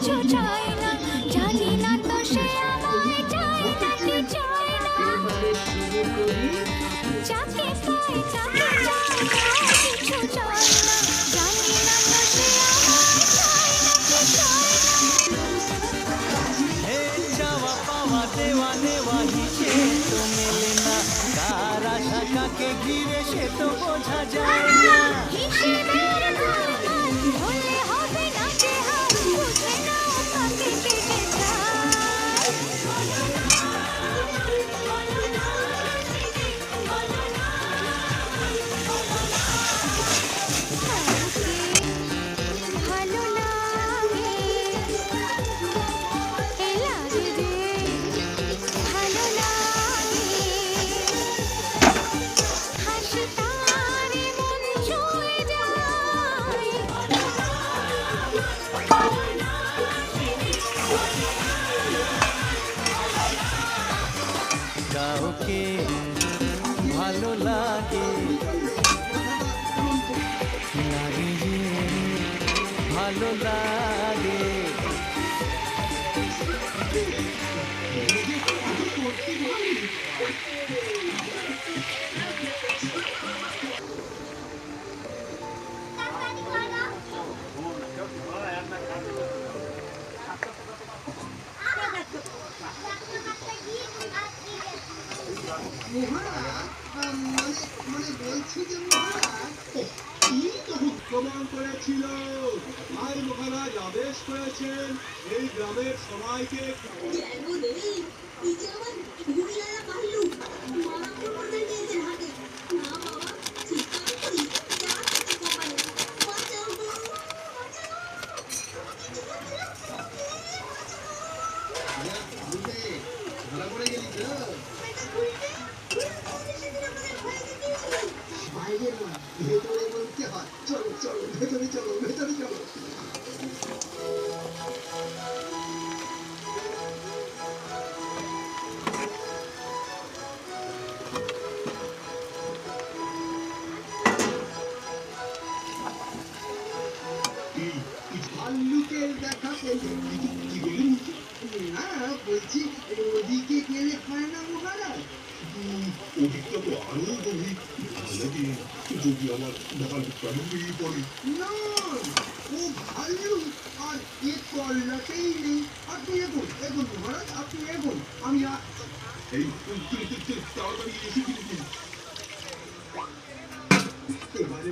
কিছু চায় না, জানি না তো সে আমায় চায় নাকি চায় না। যাকে পায় তাকে চায় না, কিছু চায় না, জানি না তো সে আমায় চায় নাকি চায় না। হে চাওয়া পাওয়া দেওয়া নেওয়া হিসেব তো মেলে না, কার আশা কাকে ঘিরে সে তো বোঝা যায় না। হিসেবের গোলমাল হলে হবে না যে হাল, বুঝে নাও কাকে কে যে চায়। ভালো লাগে এ লাগে রে, ভালো লাগে হাসি তারে মন ছুঁয়ে যায়। কাউকে ভালো লাগে, লাগে রে, ভালো লাগে। বলছি যে মহারাজ কি তখন প্রমাণ করেছিল, আর মহারাজ আদেশ করেছেন এই গ্রামের সবাইকে ধরা পড়ে গেলি তো বাইরে না, ভেতরে বলতে হয়। চলো চলো ভেতরে চলো, ভেতরে চলো। ভাল্লুকের দেখা পেলে কি বলুন? না বলছি ওদিকে গেলে হয় না মহারাজ? ওদিকটা তো আরো গভীর, নাকি যদি আমার ভাল্লুক প্রাণী বেরিয়ে পড়ে? না, ও ভাল্লুক আর এ তল্লাটেই নেই। আপনি এগোন এগোন মহারাজ, আপনি এগোন, আমি এই তাড়াতাড়ি এসে কিন্তু এবারে